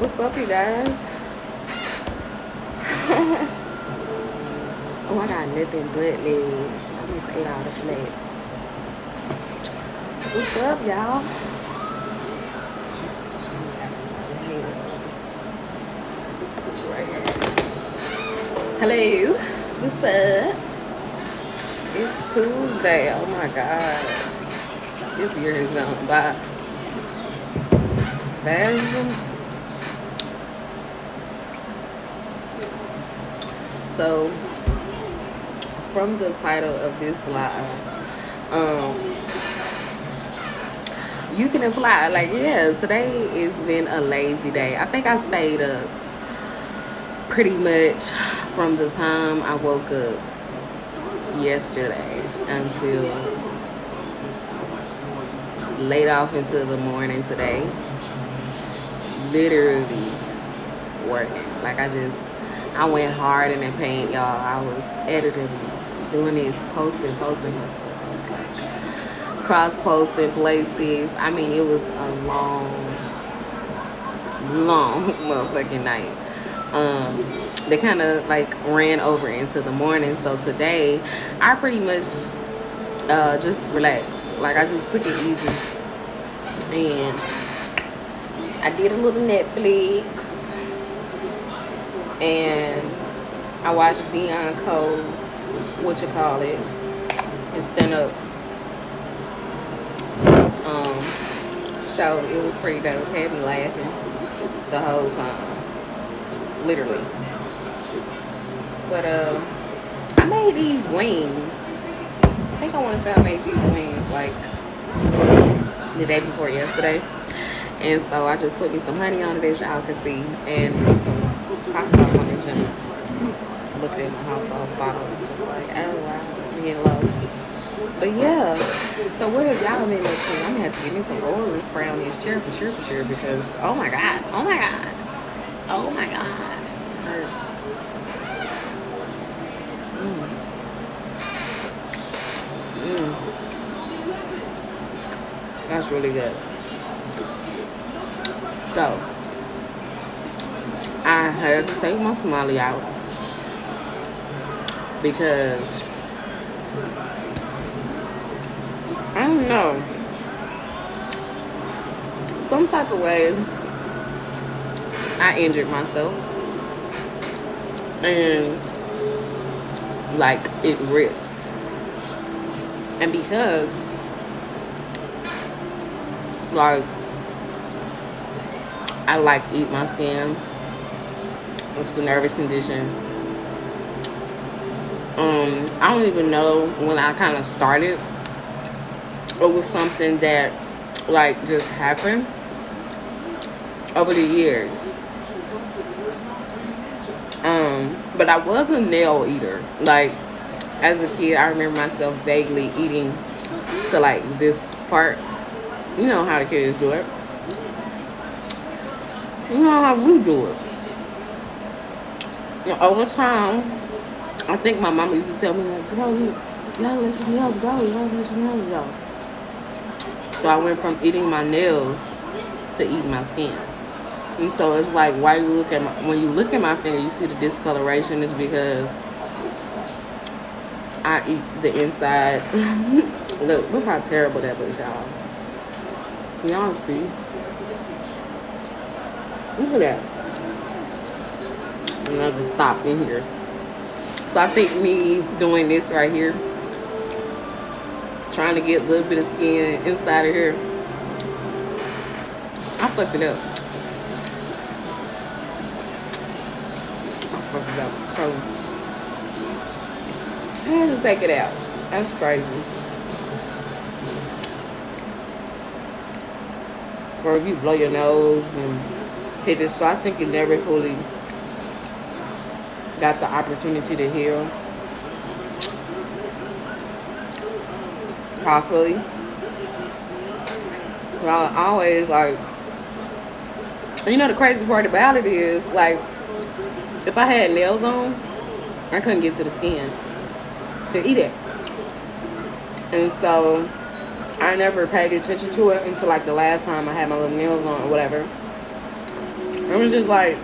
What's up, you guys? Oh, I got nothing but legs. I just ate all the flat. What's up, y'all? This tissue right here. Hello. What's up? It's Tuesday. Oh my God. This year is gone by fast. So, from the title of this live, you can imply, like, yeah, today has been a lazy day. I think I stayed up pretty much from the time I woke up yesterday until late off into the morning today. Literally working. Like, I went hard in the paint, y'all. I was editing, doing this, posting, cross-posting places. I mean, it was a long motherfucking night. They kind of like ran over into the morning. So today, I pretty much just relaxed. Like, I just took it easy. And I did a little Netflix. And I watched Dion Cole, his stand-up show. It was pretty dope. Had me laughing the whole time, literally. But I made these wings. I think I want to say I made these wings like the day before yesterday. And so I just put me some honey on it, as y'all can see, and some hot sauce on it. Look at my hot sauce bottle, just like, oh wow, I'm getting low. But yeah, so what have y'all been up to? I'm gonna have to get me some oil and spray on this chair for sure, because oh my god, it hurts. That's really good. So I had to take my Somali out because I don't know, some type of way I injured myself and like it ripped. And because like I like eat my skin, it's a nervous condition. I don't even know when I kind of started. It was something that like just happened over the years. But I was a nail eater. Like as a kid, I remember myself vaguely eating to like this part. You know how the kids do it. You know how we do it. And over time, I think my mom used to tell me like, girl, you gotta let your nails go. So I went from eating my nails to eating my skin. And so it's like, why you look at when you look at my finger, you see the discoloration is because I eat the inside. Look how terrible that looks, y'all. Y'all see? Look at that. And I just stopped in here. So I think me doing this right here, trying to get a little bit of skin inside of here, I fucked it up. So I had to take it out. That's crazy. Or if you blow your nose and hit it, so I think it never fully got the opportunity to heal properly. Well, I always like, you know, the crazy part about it is like, if I had nails on, I couldn't get to the skin to eat it. And so I never paid attention to it until like the last time I had my little nails on or whatever. It was just like,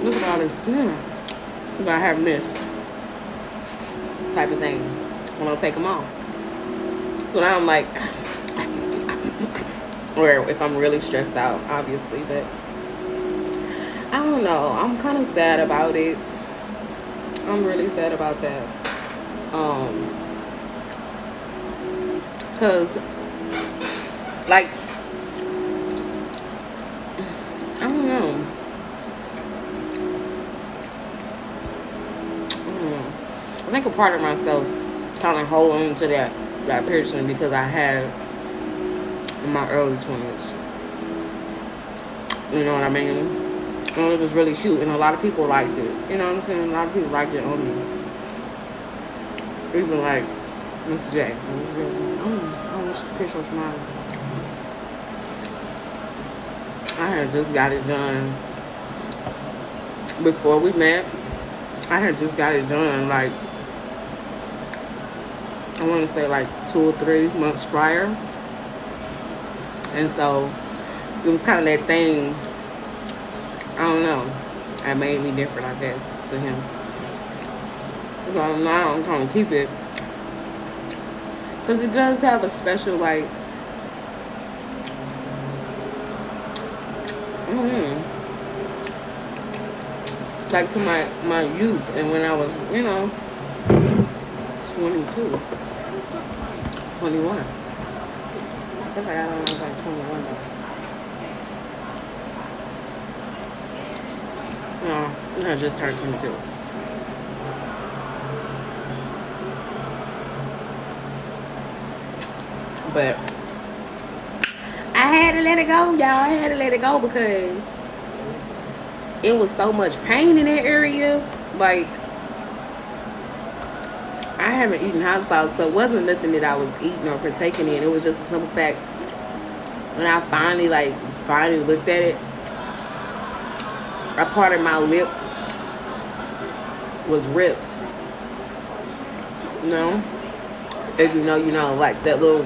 look at all this skin that I have missed, type of thing, when I take them off. So now I'm like, or if I'm really stressed out, obviously, but I don't know. I'm kind of sad about it. I'm really sad about that. Cause like, I don't know. I think a part of myself kind of hold on to that piercing because I had in my early 20s. You know what I mean? And it was really cute, and a lot of people liked it. You know what I'm saying? A lot of people liked it on me. Even like Mr. J. I want you to pierce your smile. I had just got it done before we met. I had just got it done, like, I want to say like 2 or 3 months prior. And so it was kind of that thing, I don't know, that made me different, I guess, to him. So now I'm trying to keep it, because it does have a special, like, like to my youth, and when I was, 22, 21. I think I got on like 21 though. No, I just turned 22. But I had to let it go, y'all. I had to let it go because it was so much pain in that area. Like, I haven't eaten hot sauce, so it wasn't nothing that I was eating or partaking in. It was just a simple fact. When I finally looked at it, a part of my lip was ripped. You know? If you know, like that little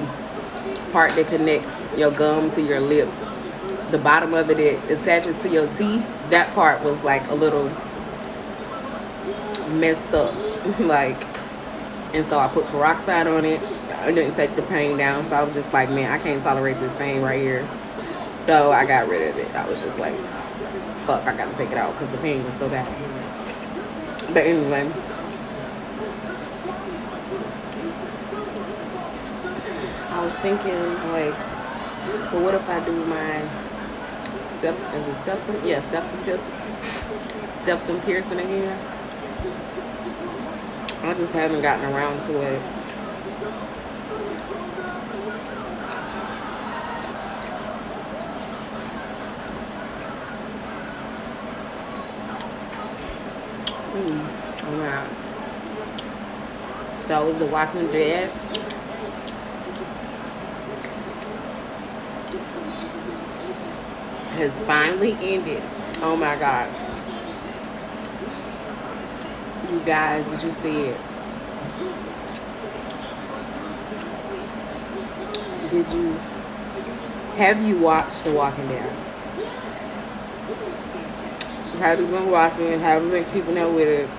part that connects your gum to your lip. The bottom of it attaches to your teeth. That part was like a little messed up. Like, and so I put peroxide on it. I didn't take the pain down, so I was just like, man, I can't tolerate this pain right here. So I got rid of it. I was just like, fuck, I gotta take it out because the pain was so bad. But anyway, I was thinking, like, but what if I do my septum piercing again? I just haven't gotten around to it. Oh my. So The Walking Dead has finally ended. Oh my god. You guys, did you see it? Have you watched The Walking Dead? Have you been watching it? Have you been keeping up with it?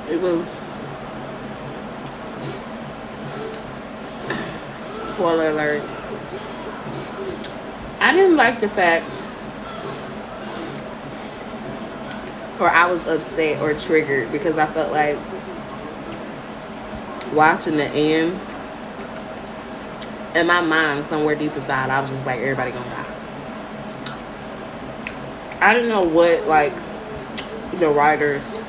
It was, spoiler alert, I didn't like the fact, or I was upset or triggered because I felt like watching the end, in my mind, somewhere deep inside, I was just like, everybody gonna die. I didn't know what, like, the writers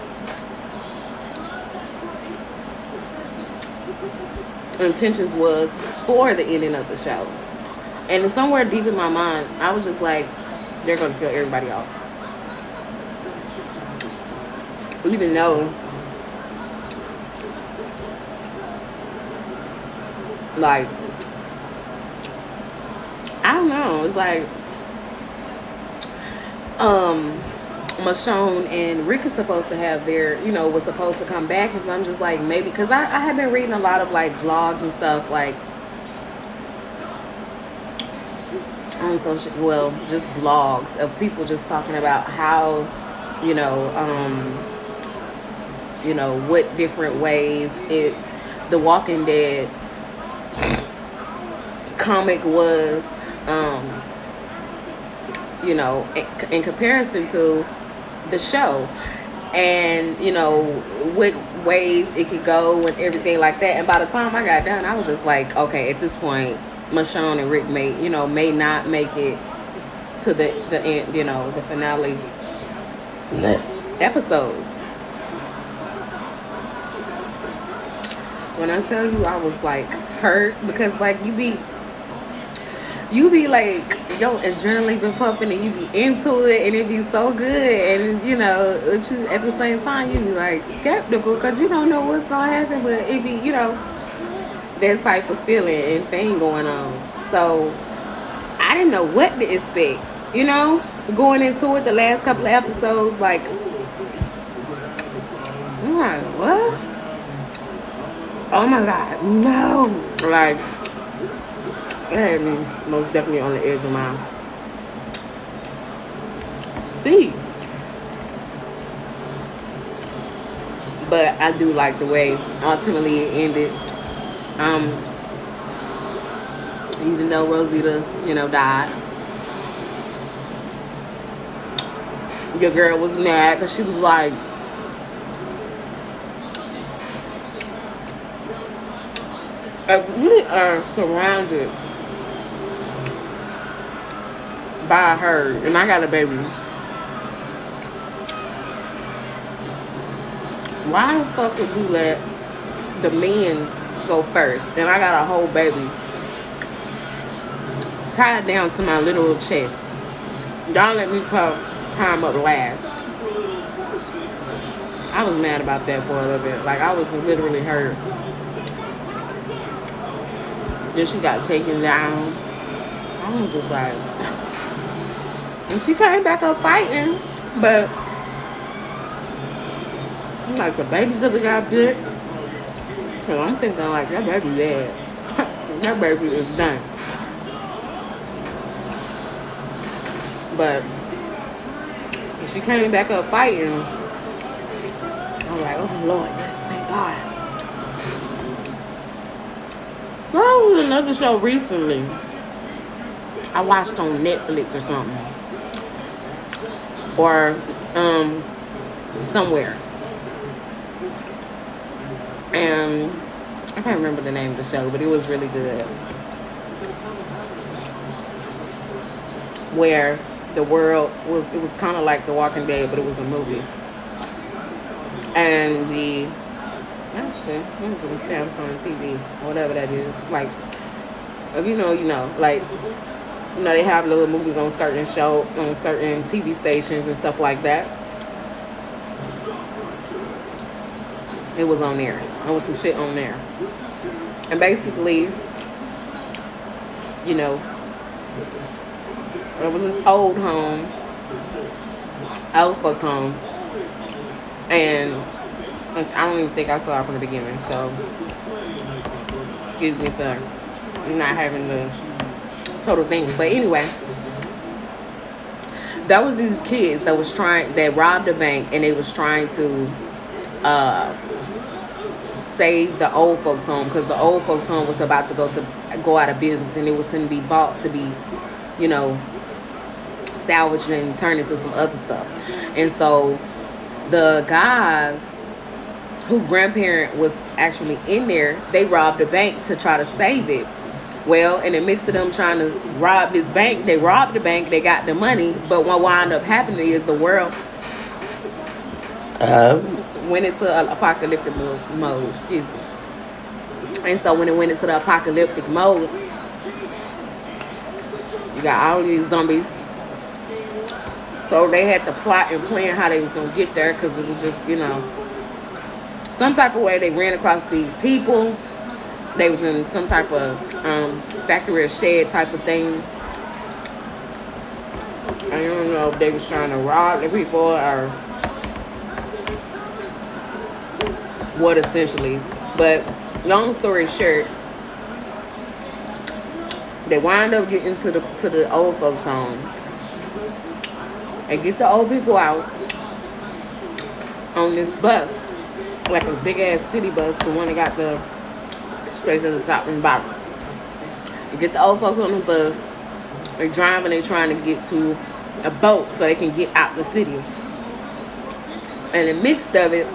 intentions was for the ending of the show. And somewhere deep in my mind, I was just like, they're gonna kill everybody off. Even though, like, I don't know, it's like, um Michonne and Rick is supposed to have their, was supposed to come back, and so I'm just like, maybe because I have been reading a lot of like blogs and stuff like on social, well, just blogs of people just talking about how, you know, what different ways the Walking Dead comic was, in comparison to the show, and what ways it could go and everything like that. And by the time I got done, I was just like, okay, at this point, Michonne and Rick may not make it to the end, the finale episode. When I tell you, I was like hurt, because like you be like, yo, adrenaline been pumping and you be into it and it be so good, and at the same time you be like skeptical because you don't know what's gonna happen, but it be that type of feeling and thing going on. So I didn't know what to expect, going into it. The last couple of episodes, like, I'm like, what? Oh my god, no! Like, it had me most definitely on the edge of my seat. But I do like the way ultimately it ended. Even though Rosita, died, your girl was mad because she was like, we are surrounded by her, and I got a baby. Why the fuck would you let the men go first, and I got a whole baby tied down to my literal chest? Y'all let me climb up last. I was mad about that for a little bit. Like, I was literally hurt. Then she got taken down. I was just like, and she came back up fighting, but I'm like, the baby could have got bit. So I'm thinking like, that baby dead. That baby is done. But she came back up fighting. I'm like, oh Lord, yes, thank God. Girl, was another show recently I watched on Netflix or something, or somewhere, and I can't remember the name of the show, but it was really good. Where the world was, it was kind of like The Walking Dead, but it was a movie, and actually, what was it, a Samsung TV, whatever that is. Like, like, they have little movies on certain on certain TV stations and stuff like that. It was on there. There was some shit on there. And basically, it was this old home, old folks home, and I don't even think I saw it from the beginning, so excuse me for not having the total thing. But anyway, that was these kids that robbed a bank, and they was trying to save the old folks home, because the old folks home was about to go out of business, and it was going to be bought to be, salvaged and turned into some other stuff. And so the guys who grandparent was actually in there, they robbed a bank to try to save it. Well, in the midst of them trying to rob this bank, they robbed the bank, they got the money, but what wound up happening is the world went into an apocalyptic mode, excuse me. And so when it went into the apocalyptic mode, you got all these zombies. So they had to plot and plan how they was going to get there, because it was just, some type of way they ran across these people. They was in some type of factory or shed type of thing. I don't know if they was trying to rob the people or what essentially. But long story short, they wind up getting to the old folks home and get the old people out on this bus, like a big ass city bus, the one that got the space at the top and bottom. You get the old folks on the bus. They driving. They trying to get to a boat so they can get out the city. And in the midst of it,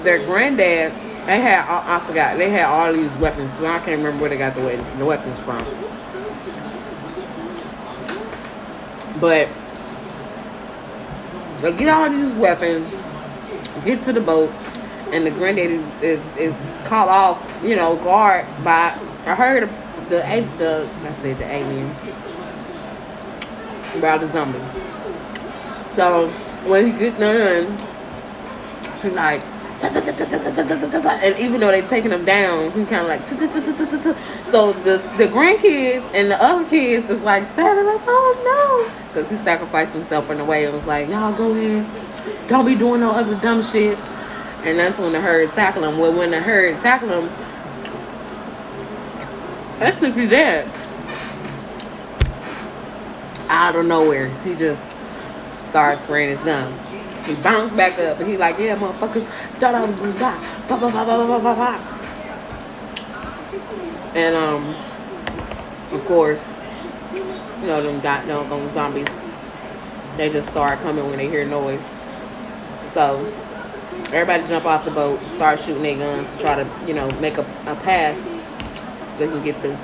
their granddad, they had, I forgot, they had all these weapons. So I can't remember where they got the weapons from. But they get all these weapons, get to the boat, and the granddad is caught off, guard by, I heard the aliens, about the zombie. So when he get done, he's like, and even though they taking him down, he kind of like, so the grandkids and the other kids is like sad, like, oh no, because he sacrificed himself in a way. It was like, y'all go here, don't be doing no other dumb shit. And that's when the herd tackled him. Well, when the herd tackled him, that's if he's dead. Out of nowhere, he just starts spraying his gun. He bounced back up and he like, yeah, motherfuckers, and of course, them doggone zombies, they just start coming when they hear noise. So everybody jump off the boat, start shooting their guns to try to, make a path so you can get through.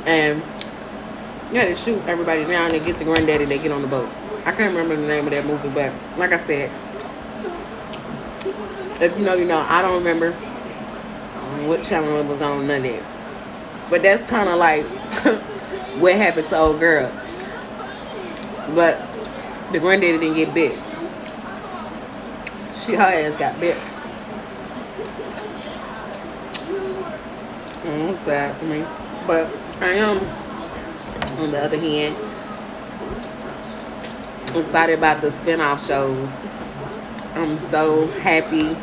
And yeah, they shoot everybody down. They get the granddaddy. They get on the boat. I can't remember the name of that movie, but like I said, if you know, I don't remember what channel it was on, none of that. But that's kind of like what happened to old girl. But the granddaddy didn't get bit. Her ass got bit. It's sad to me. But I am, on the other hand, excited about the spin-off shows. I'm so happy.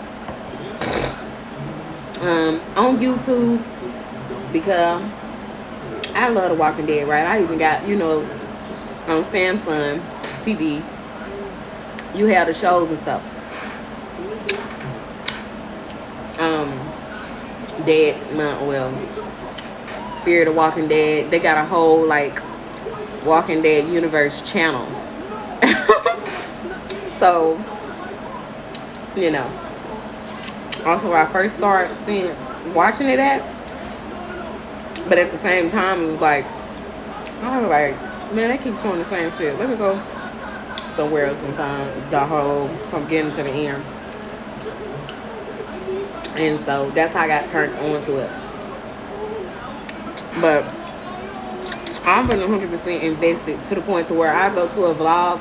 On YouTube, because I love The Walking Dead, right? I even got, on Samsung TV, you have the shows and stuff. Fear the Walking Dead. They got a whole Walking Dead universe channel. So, also where I first started watching it at, but at the same time it was like, I was like, man, they keep showing the same shit. Let me go somewhere else and find the whole from beginning to the end. And so that's how I got turned on to it. But I'm been 100% invested to the point to where I go to a vlog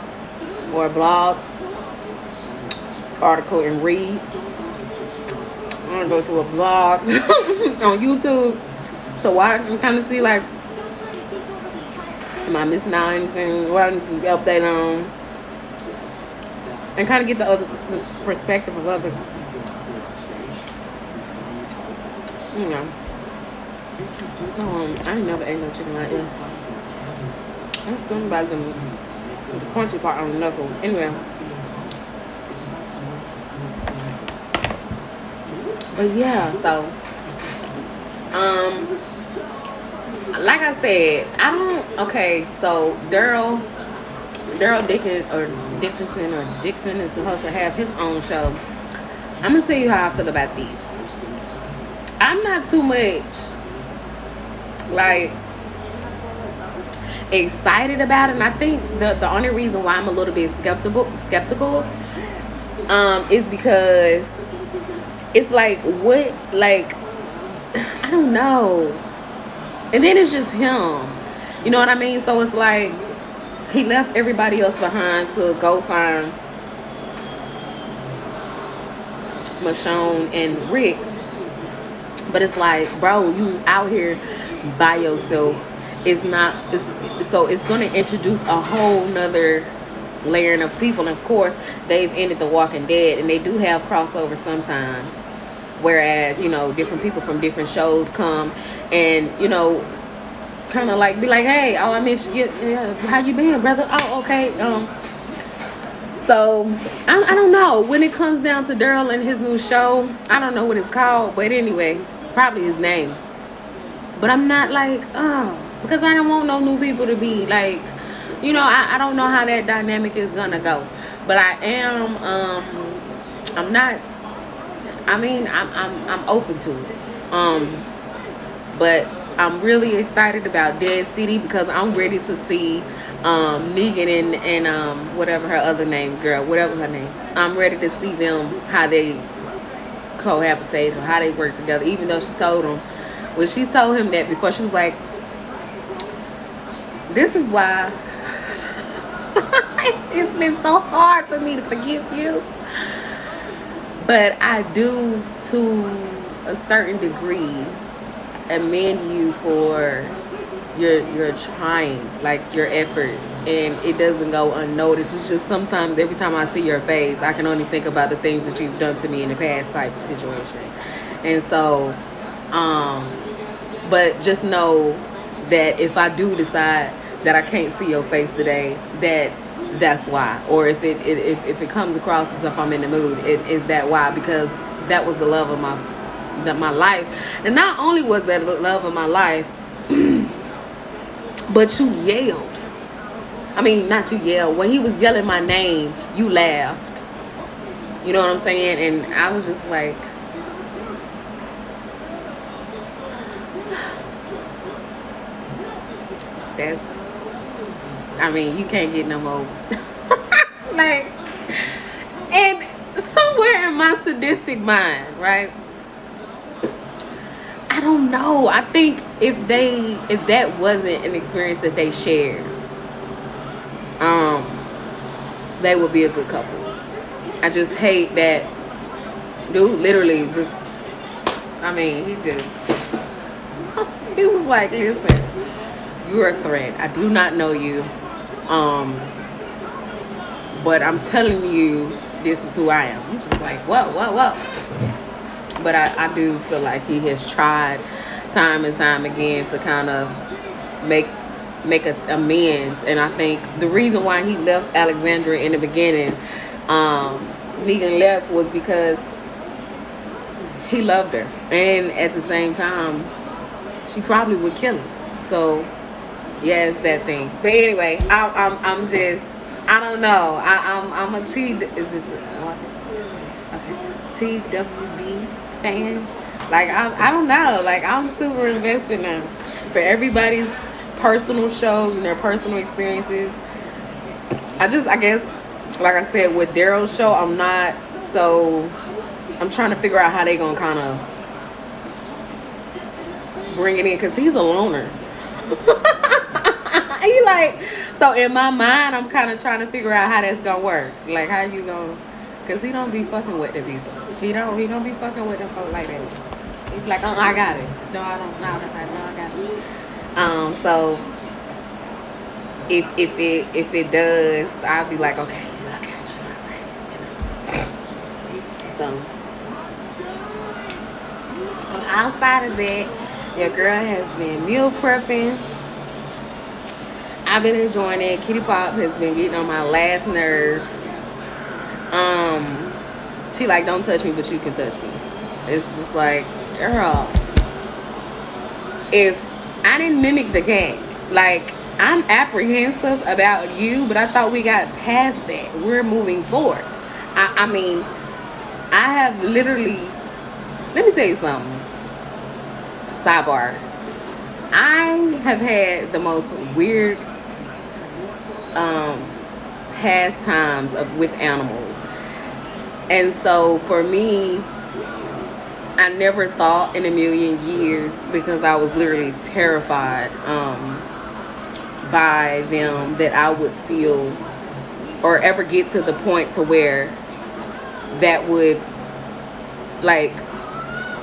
or a blog article and read. I'm gonna go to a blog on YouTube so I can kind of see, like, am I missing out anything? What I need to update on, and kind of get the perspective of others. I ain't never ate no chicken like that. That's something about the crunchy part on the knuckle. Anyway. But yeah, so like I said, so Daryl Dixon is supposed to have his own show. I'm gonna tell you how I feel about these. I'm not too much excited about it, and I think the only reason why I'm a little bit skeptical is because it's I don't know, and then it's just him, you know what I mean? So it's like he left everybody else behind to go find Michonne and Rick. But it's like, bro, you out here by yourself it's not so it's going to introduce a whole nother layering of people. And of course, they've ended The Walking Dead, and they do have crossovers sometimes, whereas different people from different shows come and kind of like be like, hey, oh, I miss you, yeah, how you been, brother? Oh, okay. So I don't know, when it comes down to Daryl and his new show, I don't know what it's called, but anyway, probably his name. But I'm not like, because I don't want no new people to be like, I don't know how that dynamic is gonna go. But I am, I'm not. I mean, I'm open to it. But I'm really excited about Dead City because I'm ready to see Negan and whatever her other name, girl, whatever her name. I'm ready to see them, how they cohabitate or how they work together. Even though she told him, when she told him that before, she was like, this is why it's been so hard for me to forgive you. But I do, to a certain degree, commend you for your trying, like your efforts, and it doesn't go unnoticed. It's just sometimes every time I see your face, I can only think about the things that you've done to me in the past type situation. And so, but just know that if I do decide that I can't see your face today, that's why. Or if it comes across as if I'm in the mood, it is that why, because that was the love of my life. And not only was that the love of my life, but you yelled. I mean, not you yelled. When he was yelling my name, you laughed. You know what I'm saying? And I was just like, I mean, you can't get no more. Like, and somewhere in my sadistic mind, right? I don't know. I think if that wasn't an experience that they shared, they would be a good couple. I just hate that dude literally just, I mean, he was like, listen, you're a threat. I do not know you. But I'm telling you, this is who I am. I'm just like, whoa. But I do feel like he has tried time and time again to kind of make amends. And I think the reason why he left Alexandria in the beginning, Negan left, was because he loved her. And at the same time, she probably would kill him. So yeah, it's that thing. But anyway, I'm just, I don't know. I'm a TWB fan. Like, I don't know. Like, I'm super invested now. For everybody's personal shows and their personal experiences. I guess, like I said, with Daryl's show, I'm trying to figure out how they gonna kind of bring it in, because he's a loner. He like, so in my mind, I'm kind of trying to figure out how that's gonna work. Like, how you gonna, because he don't be fucking with the people. He don't be fucking with them folk like that. He's like, oh, I got it. No, I don't. No, I got it. So if it does, I'll be like, okay, I got you. So outside of that, your girl has been meal prepping. I've been enjoying it. Kitty Pop has been getting on my last nerve. She like, don't touch me, but you can touch me. It's just like, girl, if I didn't mimic the cat, like, I'm apprehensive about you, but I thought we got past that. We're moving forward. I mean, I have literally, let me tell you something. Sidebar. I have had the most weird pastimes with animals. And so for me, I never thought in a million years, because I was literally terrified by them, that I would feel or ever get to the point to where that would, like,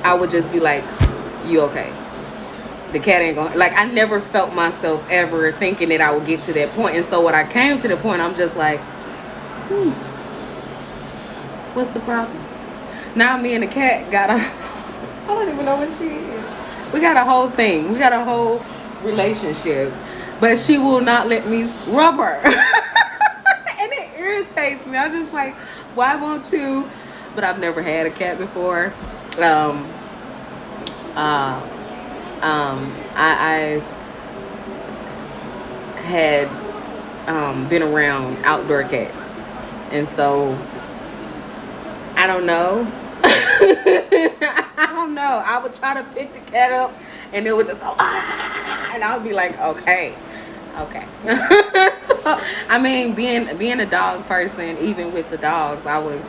I would just be like, you okay? the cat ain't gonna, like, I never felt myself ever thinking that I would get to that point. And so when I came to the point, I'm just like, what's the problem? Now me and the cat got a, I don't even know what she is. We got a whole thing. We got a whole relationship. But she will not let me rub her. And it irritates me. I'm just like, why won't you? But I've never had a cat before. I've had been around outdoor cats. And so, I don't know. I don't know. I would try to pick the cat up and it would just go, ah, and I would be like, okay. So, I mean, being a dog person, even with the dogs, I was,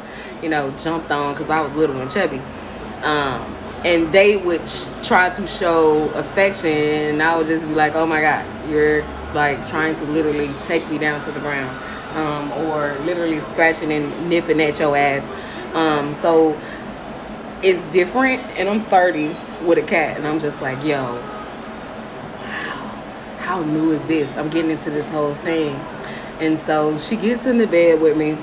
jumped on because I was little and chubby. And they would try to show affection, and I would just be like, oh my God, you're like trying to literally take me down to the ground, or literally scratching and nipping at your ass. So it's different, and I'm 30 with a cat, and I'm just like, yo, wow, how new is this? I'm getting into this whole thing. And so she gets in the bed with me.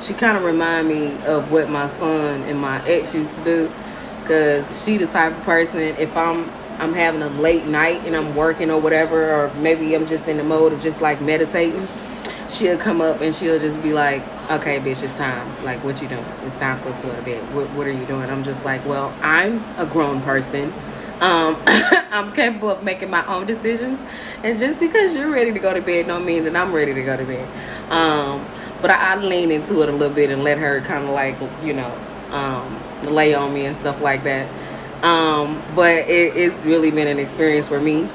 She kind of remind me of what my son and my ex used to do, because she the type of person, if I'm having a late night and I'm working or whatever, or maybe I'm just in the mode of just like meditating, she'll come up and she'll just be like, okay, bitch, it's time. Like, what you doing? It's time for us to go to bed. What are you doing? I'm just like, well, I'm a grown person. I'm capable of making my own decisions. And just because you're ready to go to bed don't mean that I'm ready to go to bed. But I lean into it a little bit and let her kind of like, lay on me and stuff like that. But it's really been an experience for me.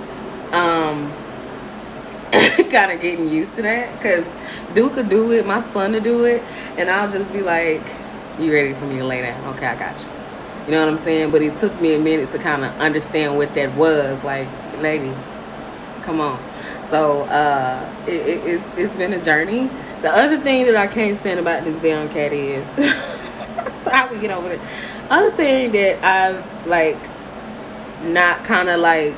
Kind of getting used to that, because Duke could do it, my son to do it, and I'll just be like, you ready for me to lay down? Okay, I got you. You know what I'm saying? But it took me a minute to kind of understand what that was. Like, lady, come on. So it's been a journey. The other thing that I can't stand about this damn cat is how we get over it. Other thing that I've like not kind of like,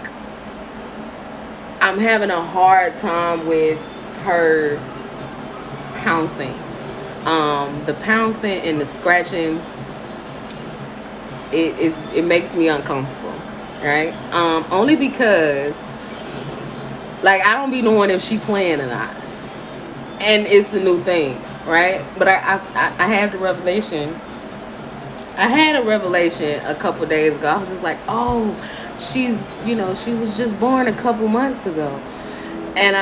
I'm having a hard time with her pouncing. The pouncing and the scratching, it makes me uncomfortable, right? Only because, like, I don't be knowing if she playing or not, and it's the new thing, right? But I had the revelation. I had a revelation a couple days ago. I was just like, oh, she was just born a couple months ago. And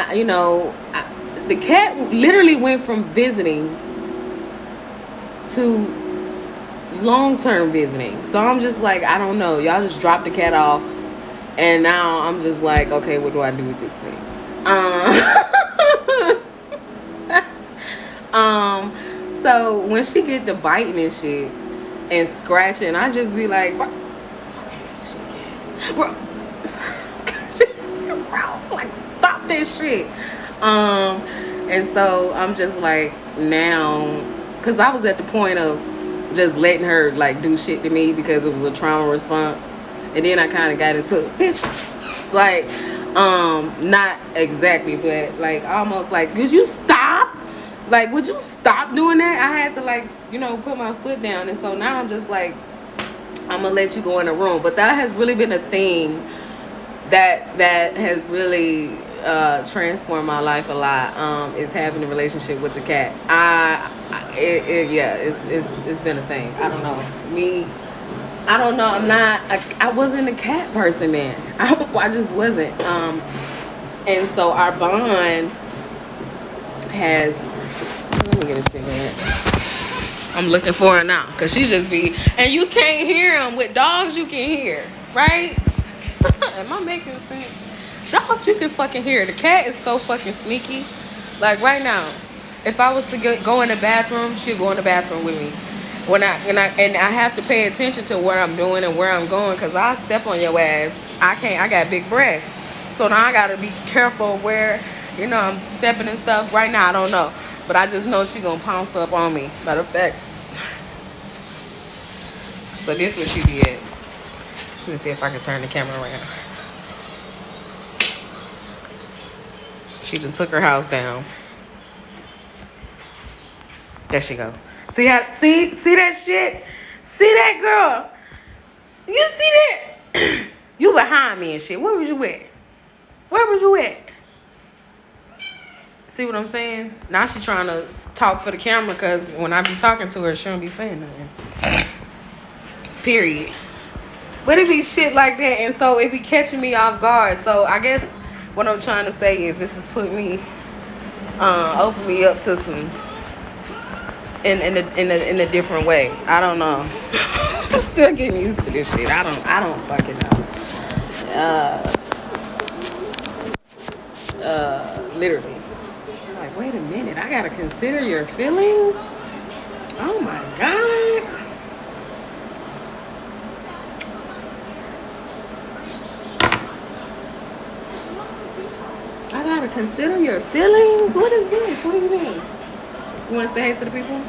the cat literally went from visiting to long-term visiting. So I'm just like, I don't know. Y'all just dropped the cat off, and now I'm just like, okay, what do I do with this thing? So when she get to biting and shit and scratching, I just be like, bro, like, stop this shit. And so I'm just like, now, because I was at the point of just letting her like do shit to me because it was a trauma response, and then I kind of got into bitch, like, not exactly, but like almost like, would you stop? Like, would you stop doing that? I had to like, put my foot down. And so now I'm just like, I'm gonna let you go in the room. But that has really been a thing that has really transformed my life a lot. Is having a relationship with the cat. It's been a thing. I don't know. I don't know. I wasn't a cat person, man. I just wasn't. And so our bond has. Let me get a cigarette. I'm looking for her now, because she just be, and you can't hear them. With dogs, you can hear, right? Am I making sense? Dogs, you can fucking hear. The cat is so fucking sneaky. Like right now, if I was to go in the bathroom, she'll go in the bathroom with me. And I have to pay attention to what I'm doing and where I'm going, because I'll step on your ass. I got big breasts. So now I got to be careful where, I'm stepping and stuff. Right now, I don't know. But I just know she gonna pounce up on me. Matter of fact. So this what she did. Let me see if I can turn the camera around. She done took her house down. There she go. See that shit? See that, girl? You see that? You behind me and shit. Where was you at? Where was you at? See what I'm saying? Now she trying to talk for the camera because when I be talking to her, she don't be saying nothing. Period. But it be shit like that, and so it be catching me off guard. So I guess what I'm trying to say is this is putting me, open me up to some, in a different way. I don't know. I'm still getting used to this shit. I don't fucking know. Literally. I'm like, wait a minute, I gotta consider your feelings? Oh my God. I gotta consider your feelings? What is this? What do you mean? You wanna say hey to the people?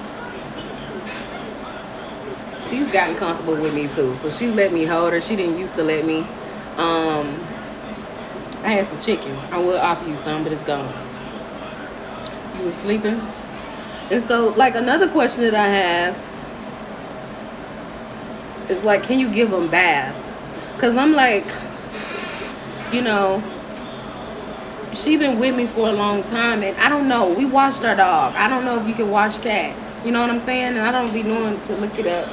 She's gotten comfortable with me too. So she let me hold her. She didn't used to let me. I had some chicken. I will offer you some, but it's gone. You was sleeping? And so, like, another question that I have is, like, can you give them baths? Because I'm like, you know, she been with me for a long time, and I don't know. We watched our dog. I don't know if you can watch cats. You know what I'm saying? And I don't be knowing to look it up.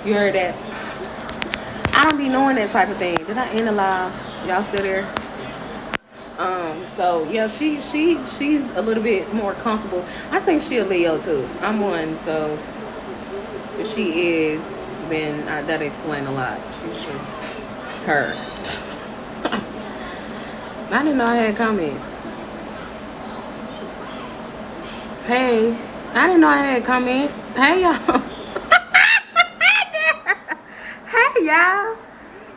You heard that? I don't be knowing that type of thing. Did I end alive? Y'all still there? So yeah, she's a little bit more comfortable. I think she a Leo too. I'm one, so if she is, then that explains a lot. She's just her. I didn't know I had comments. Hey, I didn't know I had comments. Hey y'all. Hey y'all.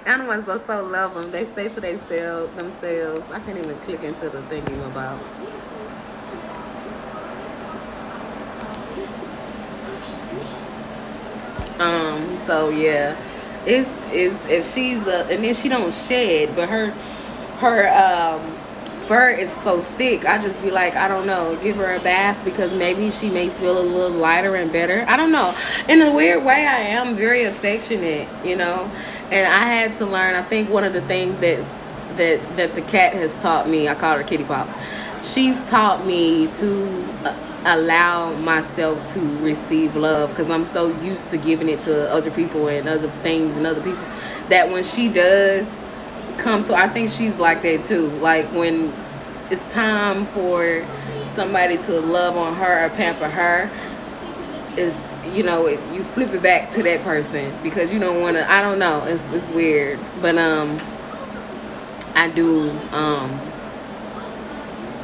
Animals are so love them. They stay to themselves. I can't even click into the thinking about. So yeah, it's if she's and then she don't shed, but her fur is so thick. I just be like, I don't know, give her a bath because maybe she may feel a little lighter and better. I don't know. In a weird way, I am very affectionate, you know. And I had to learn. I think one of the things that the cat has taught me, I call her Kitty Pop. She's taught me to allow myself to receive love because I'm so used to giving it to other people and other things and other people that when she does come to, I think she's like that too. Like when it's time for somebody to love on her or pamper her, is, you know, you flip it back to that person because you don't want to. I don't know, it's weird, but I do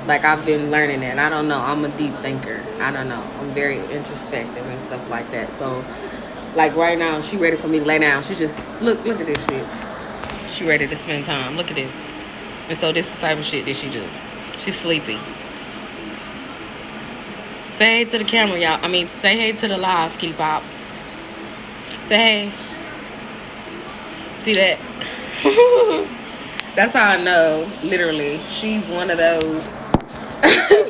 like I've been learning that. I don't know, I'm a deep thinker. I don't know, I'm very introspective and stuff like that. So like right now she ready for me to lay down. She just look at this shit. She ready to spend time. Look at this. And so this is the type of shit that she do. She's sleepy. Say hey to the camera, y'all. I mean, say hey to the live, Kitty Pop. Say hey. See that? That's how I know, literally. She's one of those.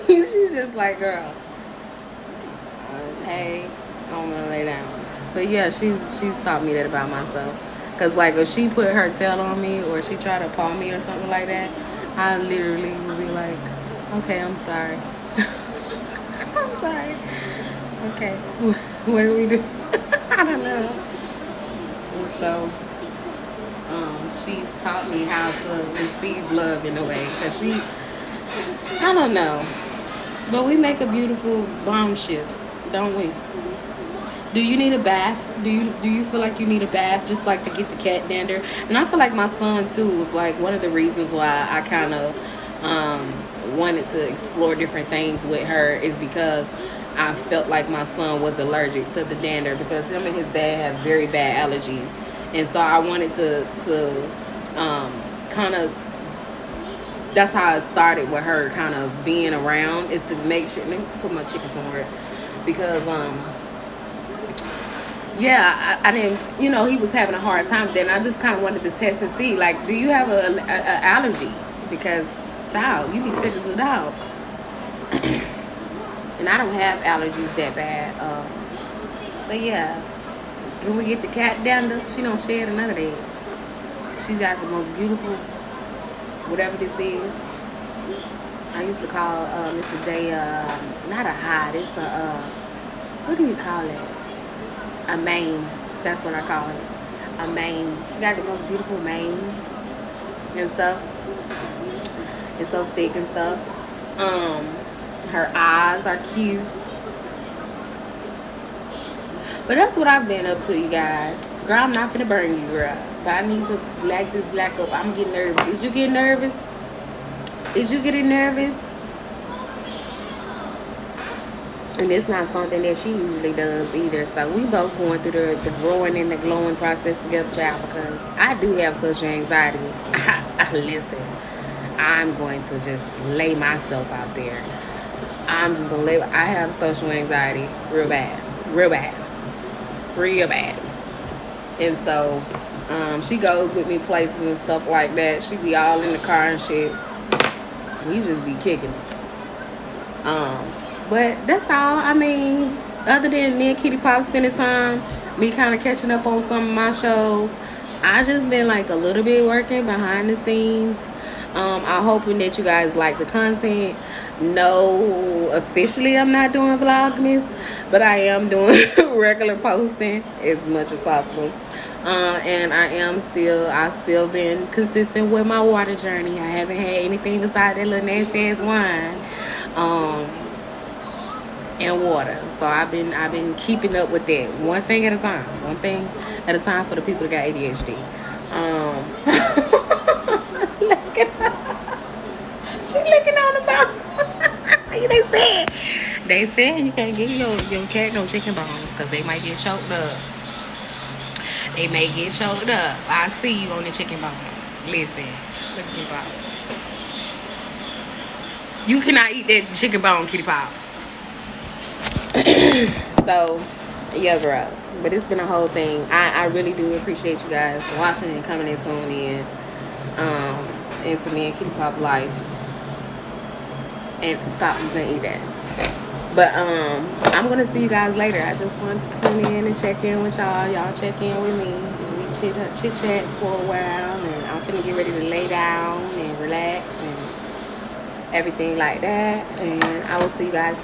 She's just like, girl. Hey, I want to lay down. But yeah, she's taught me that about myself. Because, like, if she put her tail on me or she try to paw me or something like that, I literally would be like, okay, I'm sorry. I'm sorry. Okay. What do we do? I don't know. And so, she's taught me how to receive love in a way. Because I don't know. But we make a beautiful bondship, don't we? Do you need a bath? Do you feel like you need a bath just like to get the cat dander? And I feel like my son too was like one of the reasons why I kind of wanted to explore different things with her is because I felt like my son was allergic to the dander because him and his dad have very bad allergies. And so I wanted to kind of, that's how it started with her kind of being around, is to make sure, let me put my chicken somewhere, because yeah, I didn't, you know, he was having a hard time with that, and I just kind of wanted to test and see, like, do you have a allergy? Because, child, you be sick as a dog. And I don't have allergies that bad. But yeah, when we get the cat down there, she don't shed none of that. She's got the most beautiful, whatever this is. I used to call Mr. J, not a hide, it's what do you call it? A mane. That's what I call it. A mane. She got the most beautiful mane and stuff. It's so thick and stuff. Um, her eyes are cute. But that's what I've been up to, you guys. Girl, I'm not gonna burn you, girl. But I need to black this black up. I'm getting nervous. Is you getting nervous? Is you getting nervous? And it's not something that she usually does either. So we both going through the growing and the glowing process together, child, because I do have social anxiety. Listen, I'm going to just lay myself out there. I'm just gonna lay. I have social anxiety real bad, real bad, real bad. And so she goes with me places and stuff like that. She be all in the car and shit. We just be kicking it. But that's all. I mean, other than me and Kitty Pop spending time, me kind of catching up on some of my shows, I just been like a little bit working behind the scenes. I'm hoping that you guys like the content. No, officially I'm not doing Vlogmas, but I am doing regular posting as much as possible. And I still been consistent with my water journey. I haven't had anything besides that little nasty ass wine. And water. So I've been keeping up with that. One thing at a time. One thing at a time for the people that got ADHD. Look at her. She looking on the bone. They said you can't give your cat no chicken bones because they might get choked up. They may get choked up. I see you on the chicken bone. Listen, look at Kitty Pop. You cannot eat that chicken bone, Kitty Pop. So, yeah, girl. But it's been a whole thing. I really do appreciate you guys watching and coming and tuning in. Into me and Kitty Pop life. And stop, you can't eat that. But I'm gonna see you guys later. I just want to tune in and check in with y'all. Y'all check in with me. And we chit chat for a while. And I'm finna get ready to lay down and relax and everything like that. And I will see you guys next.